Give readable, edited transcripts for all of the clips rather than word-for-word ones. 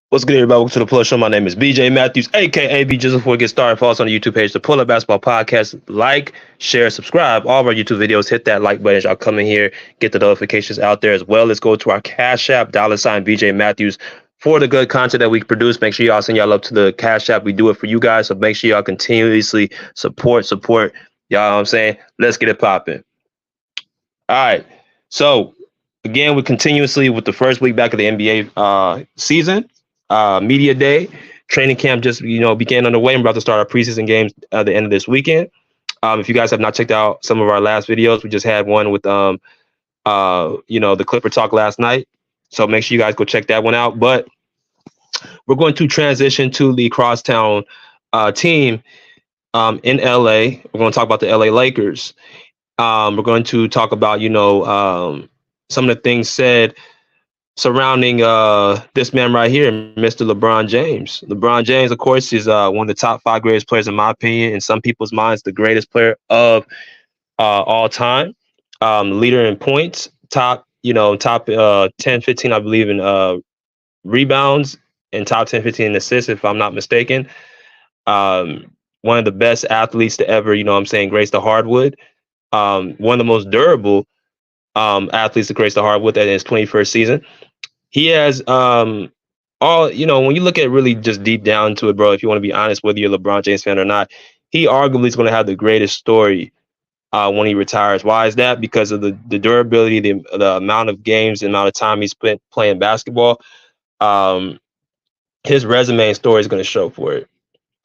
What's good, everybody? Welcome to the Plus Show. My name is BJ Matthews, aka B. Just before we get started, follow us on the YouTube page, the Pull Up Basketball Podcast. Like, share, subscribe. All of our YouTube videos. Hit that like button as y'all come in here. Get the notifications out there as well. Let's go to our Cash App, $ BJ Matthews. For the good content that we produce, make sure y'all send y'all up to the Cash App. We do it for you guys, so make sure y'all continuously support. Y'all know what I'm saying? Let's get it popping. All right. So again, we're continuously with the first week back of the NBA season, media day, training camp just began underway. I'm about to start our preseason games at the end of this weekend. If you guys have not checked out some of our last videos, we just had one with the Clipper talk last night. So make sure you guys go check that one out. But we're going to transition to the crosstown team in LA. We're going to talk about the LA Lakers. We're going to talk about, some of the things said surrounding this man right here, Mr. LeBron James. LeBron James, of course, is one of the top 5 greatest players, in my opinion. In some people's minds, the greatest player of all time. Leader in points, top 10, 15, I believe, in rebounds, and top 10, 15 in assists, if I'm not mistaken. One of the best athletes to ever, grace the hardwood. One of the most durable athletes to grace the hardwood in his 21st season. He has when you look at really just deep down to it, bro, if you want to be honest, whether you're a LeBron James fan or not, he arguably is going to have the greatest story when he retires. Why is that? Because of the durability, the amount of games, the amount of time he spent playing basketball. His resume and story is going to show for it.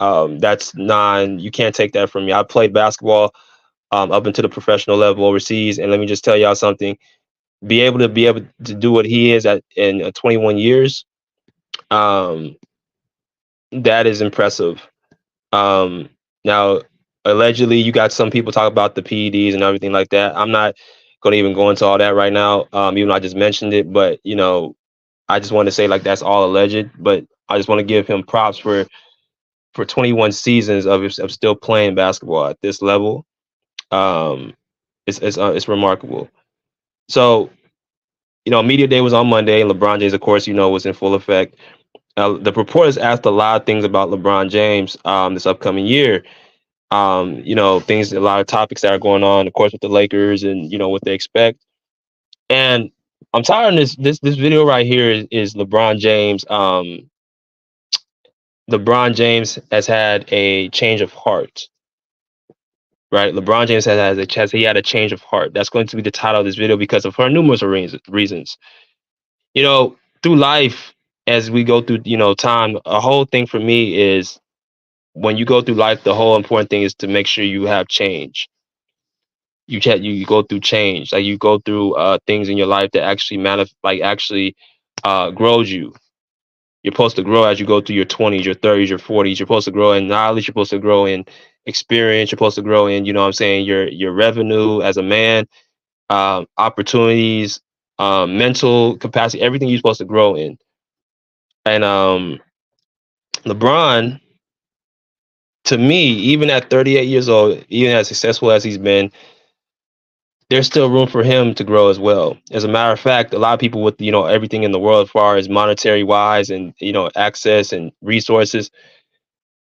You can't take that from me. I played basketball up into the professional level overseas, and let me just tell y'all something. Be able to do what he is in 21 years, that is impressive. Now, allegedly, you got some people talk about the PEDs and everything like that. I'm not going to even go into all that right now, even though I just mentioned it. But I just want to say that's all alleged. But I just want to give him props for 21 seasons of still playing basketball at this level. It's remarkable. So, media day was on Monday, and LeBron James, of course, was in full effect. The reporters asked a lot of things about LeBron James this upcoming year. A lot of topics that are going on, of course, with the Lakers and what they expect. And I'm tired of this video right here is LeBron James. LeBron James has had a change of heart. Right, LeBron James he had a change of heart. That's going to be the title of this video because of numerous reasons. Through life, as we go through time, a whole thing for me is when you go through life, the whole important thing is to make sure you have change. You go through change, like you go through things in your life that actually grows you. You're supposed to grow as you go through your 20s, your 30s, your 40s. You're supposed to grow in knowledge. You're supposed to grow in experience. You're supposed to grow in, your revenue as a man, opportunities, mental capacity, everything you're supposed to grow in. And LeBron, to me, even at 38 years old, even as successful as he's been, there's still room for him to grow as well. As a matter of fact, a lot of people with everything in the world as far as monetary wise and access and resources,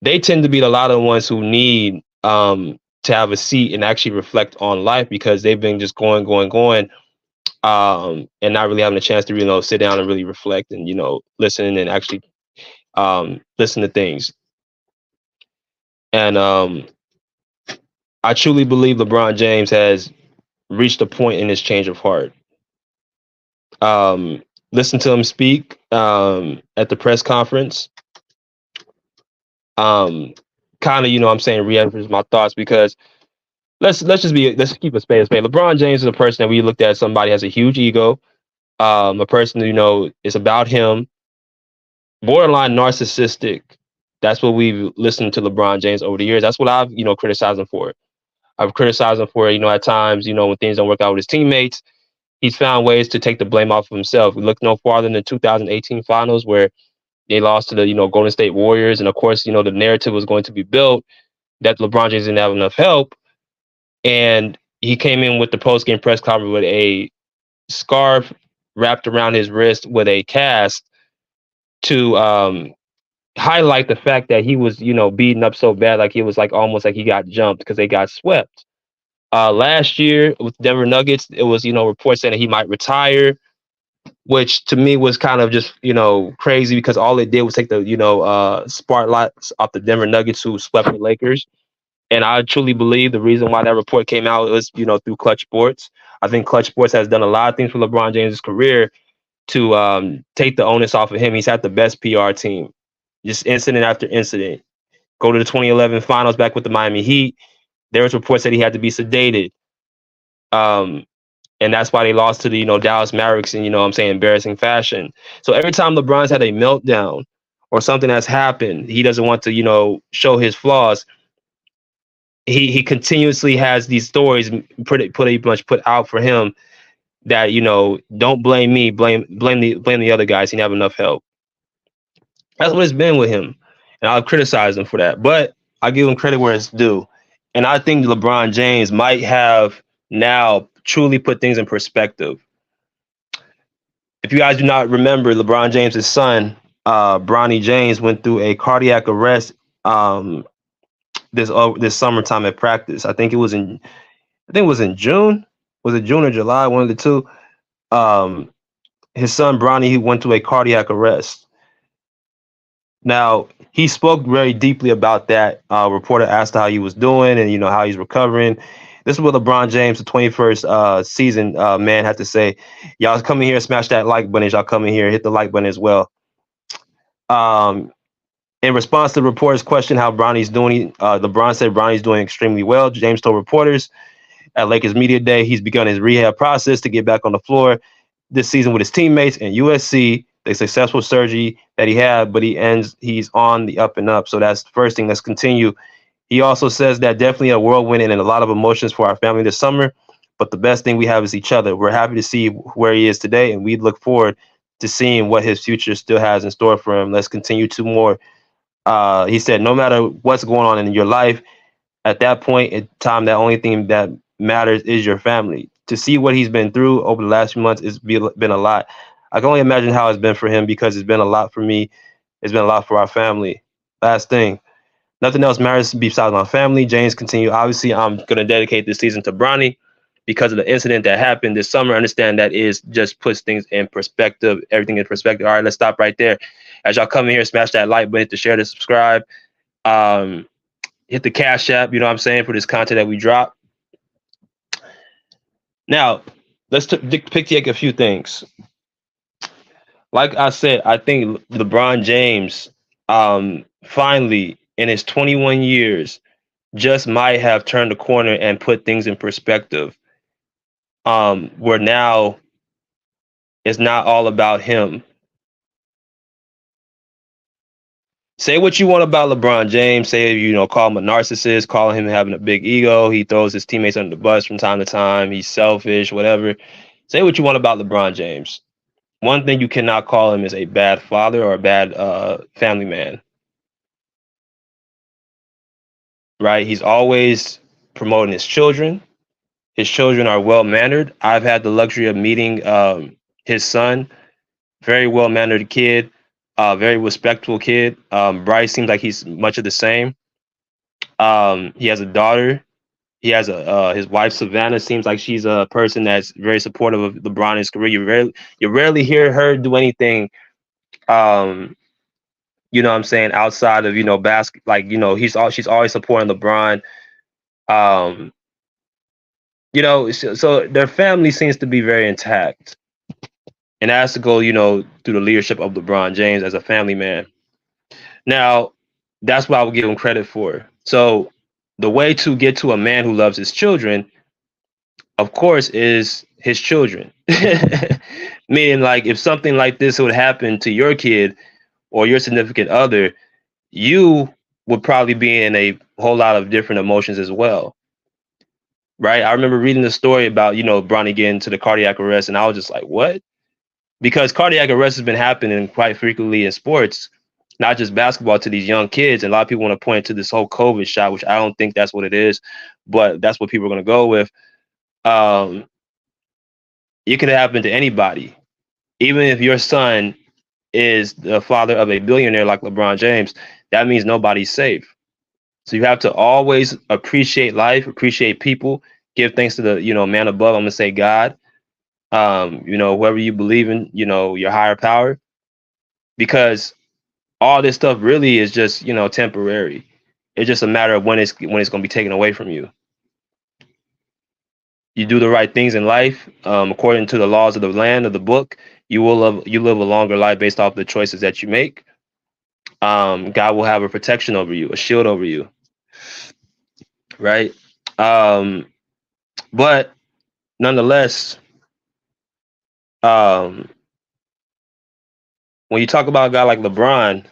they tend to be a lot of the ones who need to have a seat and actually reflect on life because they've been just going, and not really having a chance to sit down and really reflect and listen and actually listen to things. And I truly believe LeBron James has reached a point in his change of heart. Listen to him speak at the press conference. Kind of, re-emphasize my thoughts because let's keep a spade a spade. LeBron James is a person that we looked at as somebody has a huge ego, a person is about him, borderline narcissistic. That's what we've listened to LeBron James over the years. That's what I've criticized him for. I've criticized him for at times when things don't work out with his teammates, he's found ways to take the blame off of himself. We look no farther than the 2018 finals where they lost to the Golden State Warriors, and of course the narrative was going to be built that LeBron James didn't have enough help, and he came in with the post-game press conference with a scarf wrapped around his wrist with a cast to highlight the fact that he was, beaten up so bad, like it was like almost like he got jumped because they got swept. Last year with Denver Nuggets, it was, reports saying that he might retire, which to me was kind of just, crazy because all it did was take the, spotlights off the Denver Nuggets who swept the Lakers. And I truly believe the reason why that report came out was, through Clutch Sports. I think Clutch Sports has done a lot of things for LeBron James' career to take the onus off of him. He's had the best PR team, just incident after incident. Go to the 2011 finals back with the Miami Heat. There was reports that he had to be sedated. Um, and that's why they lost to the, Dallas Mavericks in, I'm saying, embarrassing fashion. So every time LeBron's had a meltdown or something has happened, he doesn't want to, show his flaws. He continuously has these stories pretty much put out for him that, don't blame me, blame the other guys. He didn't have enough help. That's what it's been with him. And I'll criticize him for that. But I give him credit where it's due. And I think LeBron James might have now truly put things in perspective. If you guys do not remember, LeBron James' son, Bronny James, went through a cardiac arrest this summertime at practice. I think it was in June. Was it June or July? One of the two. Um, his son Bronny, he went through a cardiac arrest. Now, he spoke very deeply about that. Reporter asked how he was doing and, how he's recovering. This is what LeBron James, the 21st season man, had to say. Y'all come in here, smash that like button. Y'all come in here, hit the like button as well. Um, in response to the reporter's question how Bronny's doing, LeBron said Bronny's doing extremely well. James told reporters at Lakers Media Day he's begun his rehab process to get back on the floor this season with his teammates in USC. The successful surgery that he had, but he's on the up and up. So that's the first thing. Let's continue. He also says that definitely a whirlwind and a lot of emotions for our family this summer. But the best thing we have is each other. We're happy to see where he is today, and we look forward to seeing what his future still has in store for him. Let's continue to more. He said, no matter what's going on in your life, at that point in time, the only thing that matters is your family. To see what he's been through over the last few months, it's been a lot. I can only imagine how it's been for him because it's been a lot for me. It's been a lot for our family. Last thing, nothing else matters besides my family. James continued, obviously, I'm going to dedicate this season to Bronny because of the incident that happened this summer. I understand that is just puts things in perspective, everything in perspective. All right, let's stop right there. As y'all come in here, smash that like button, hit the share, to subscribe. Hit the Cash App, you know what I'm saying, for this content that we drop. Now, let's pick a few things. Like I said, I think LeBron James, finally, in his 21 years, just might have turned the corner and put things in perspective. Where now it's not all about him. Say what you want about LeBron James. Say, call him a narcissist, call him having a big ego. He throws his teammates under the bus from time to time. He's selfish, whatever. Say what you want about LeBron James. One thing you cannot call him is a bad father or a bad family man. Right? He's always promoting his children. His children are well-mannered. I've had the luxury of meeting his son. Very well-mannered kid. Very respectful kid. Bryce seems like he's much of the same. He has a daughter. He has his wife Savannah seems like she's a person that's very supportive of LeBron in his career. You rarely hear her do anything. You know what I'm saying, outside of basket, like she's always supporting LeBron. So their family seems to be very intact, and that has to go through the leadership of LeBron James as a family man. Now, that's what I would give him credit for. So the way to get to a man who loves his children, of course, is his children. Meaning, like, if something like this would happen to your kid or your significant other, you would probably be in a whole lot of different emotions as well. Right? I remember reading the story about, Bronny getting to the cardiac arrest, and I was just like, what? Because cardiac arrest has been happening quite frequently in sports, not just basketball, to these young kids. And a lot of people want to point to this whole COVID shot, which I don't think that's what it is, but that's what people are going to go with. It could happen to anybody. Even if your son is the father of a billionaire like LeBron James, that means nobody's safe. So you have to always appreciate life, appreciate people, give thanks to the man above. I'm gonna say God, whoever you believe in, your higher power, because all this stuff really is just temporary. It's just a matter of when it's gonna be taken away from you. You do the right things in life, according to the laws of the land of the book. You live a longer life based off the choices that you make. God will have a protection over you, a shield over you, right? Um, but nonetheless, um, when you talk about a guy like LeBron,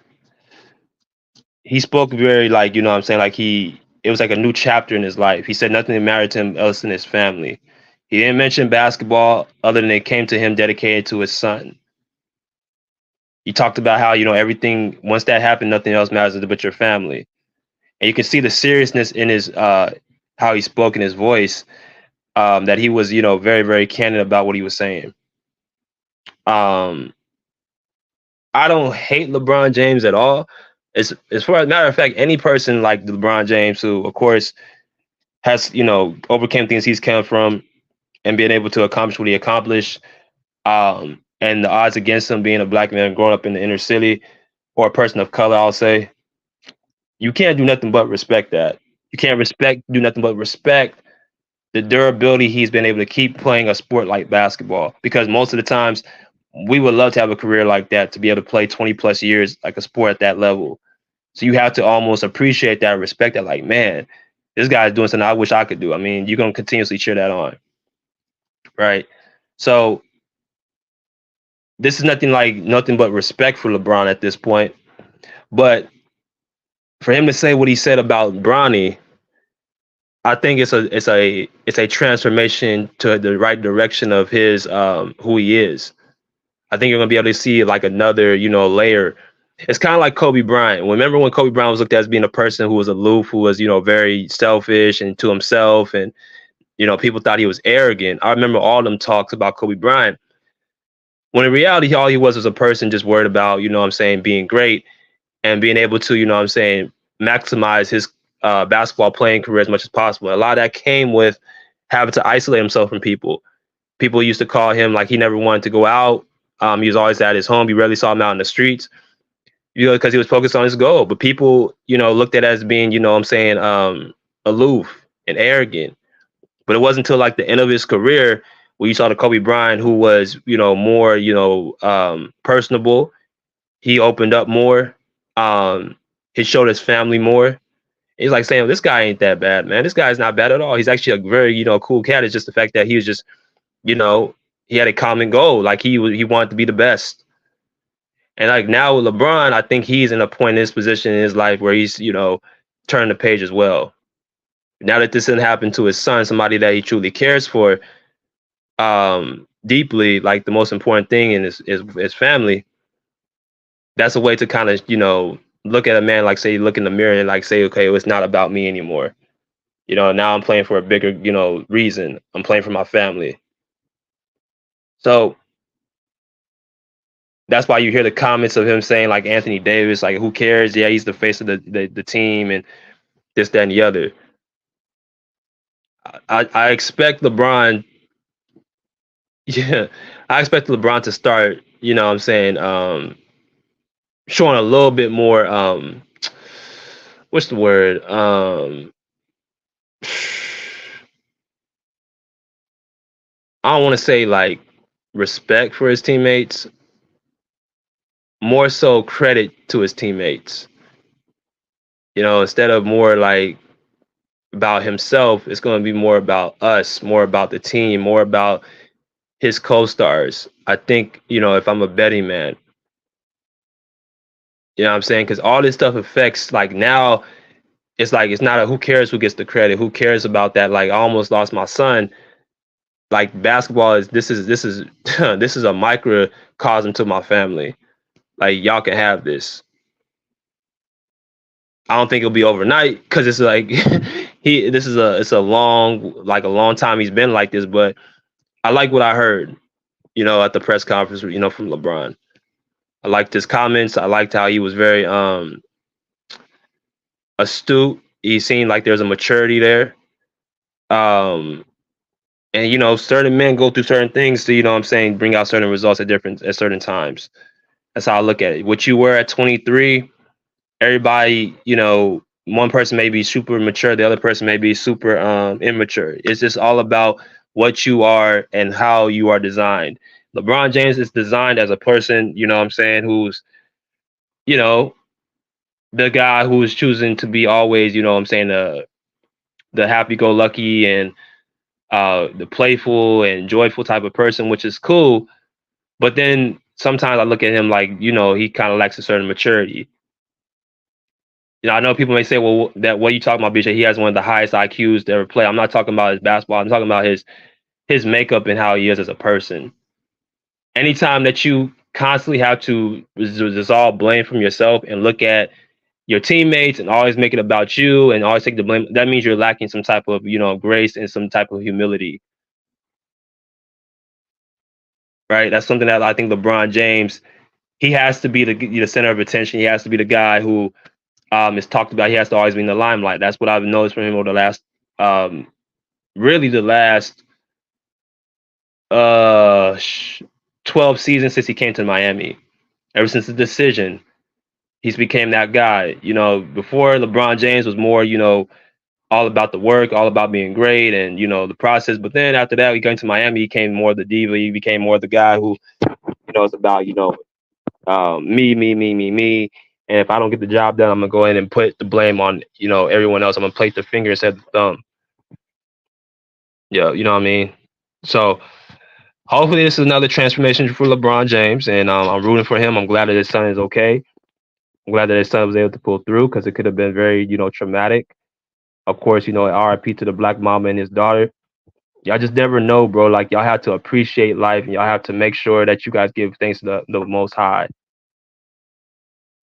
he spoke very like what I'm saying, like it was like a new chapter in his life. He said nothing mattered to him else than his family. He didn't mention basketball other than it came to him dedicated to his son. He talked about how everything once that happened, nothing else matters but your family. And you can see the seriousness in his how he spoke in his voice, that he was very very candid about what he was saying. Um, I don't hate LeBron James at all. As far as a matter of fact, any person like LeBron James, who of course has overcame things he's come from and being able to accomplish what he accomplished, and the odds against him being a black man growing up in the inner city or a person of color, I'll say, you can't do nothing but respect that. You can't do nothing but respect the durability he's been able to keep playing a sport like basketball. Because most of the times, we would love to have a career like that, to be able to play 20 plus years like a sport at that level. So you have to almost appreciate that, respect that, like, man, this guy's doing something I wish I could do. I mean, you're gonna continuously cheer that on, right? So this is nothing but respect for LeBron at this point. But for him to say what he said about Bronny, I think it's a transformation to the right direction of his who he is. I think you're gonna be able to see like another layer. It's kind of like Kobe Bryant. Remember when Kobe Bryant was looked at as being a person who was aloof, who was very selfish and to himself, and people thought he was arrogant. I remember all them talks about Kobe Bryant, when in reality all he was a person just worried about what I'm saying, being great and being able to what I'm saying, maximize his basketball playing career as much as possible. A lot of that came with having to isolate himself from people. People used to call him like he never wanted to go out. He was always at his home. You rarely saw him out in the streets, because he was focused on his goal. But people, looked at it as being, what I'm saying, aloof and arrogant. But it wasn't until like the end of his career where you saw the Kobe Bryant who was, more, personable. He opened up more. He showed his family more. He's like saying, this guy ain't that bad, man. This guy's not bad at all. He's actually a very, cool cat. It's just the fact that he was just, he had a common goal. Like he wanted to be the best. And like now with LeBron, I think he's in a point in his position in his life where he's, turned the page as well. Now that this didn't happen to his son, somebody that he truly cares for, deeply, like the most important thing in his family, that's a way to kind of, look at a man, like say, look in the mirror and like say, okay, it's not about me anymore. Now I'm playing for a bigger, reason. I'm playing for my family. So that's why you hear the comments of him saying like Anthony Davis, like, who cares? Yeah, he's the face of the team and this, that, and the other. I expect LeBron, yeah, I expect LeBron to start, what I'm saying, showing a little bit more, what's the word? I don't want to say like respect for his teammates, more so credit to his teammates. Instead of more like about himself, it's going to be more about us, more about the team, more about his co-stars. I think, if I'm a betting man, what I'm saying? Because all this stuff affects, like, now it's like, it's not a who cares who gets the credit, who cares about that. Like, I almost lost my son. Like, basketball is this is this is a microcosm to my family. Like, y'all can have this. I don't think it'll be overnight, because it's like it's a long time he's been like this. But I like what I heard, at the press conference, from LeBron. I liked his comments. I liked how he was very astute. He seemed like there's a maturity there. Um, and certain men go through certain things to, what I'm saying, bring out certain results at certain times. That's how I look at it. What you were at 23, everybody, one person may be super mature, the other person may be super immature. It's just all about what you are and how you are designed. LeBron James is designed as a person, what I'm saying, who's, you know, the guy who is choosing to be always, what I'm saying, the happy-go-lucky and the playful and joyful type of person, which is cool. But then sometimes I look at him like, he kind of lacks a certain maturity. I know people may say, well, that what are you talking about, BJ? He has one of the highest IQs to ever play. I'm not talking about his basketball. I'm talking about his makeup and how he is as a person. Anytime that you constantly have to dissolve blame from yourself and look at your teammates and always make it about you and always take the blame, that means you're lacking some type of, grace and some type of humility, right? That's something that I think LeBron James, he has to be the center of attention. He has to be the guy who is talked about. He has to always be in the limelight. That's what I've noticed from him over the last, really the last 12 seasons since he came to Miami. Ever since the decision, he's became that guy. Before LeBron James was more, all about the work, all about being great and, the process. But then after that, he came to Miami, he became more the diva. He became more the guy who, it's about, me, me, me, me, me. And if I don't get the job done, I'm gonna go in and put the blame on, everyone else. I'm gonna place the finger instead of the thumb. Yeah, you know what I mean? So hopefully this is another transformation for LeBron James, and I'm rooting for him. I'm glad that his son is okay. I'm glad that his son was able to pull through because it could have been very, traumatic. Of course, RIP to the black mama and his daughter. Y'all just never know, bro. Like y'all have to appreciate life, and y'all have to make sure that you guys give thanks to the Most High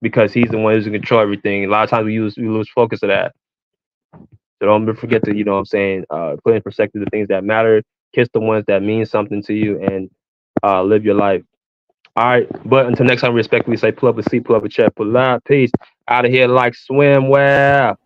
because He's the one who's in control of everything. A lot of times we lose focus of that. So don't forget to, what I'm saying, put in perspective the things that matter, kiss the ones that mean something to you, and live your life. All right, but until next time, respectfully say, pull up a seat, pull up a chair, pull up, peace. Out of here like swimwear.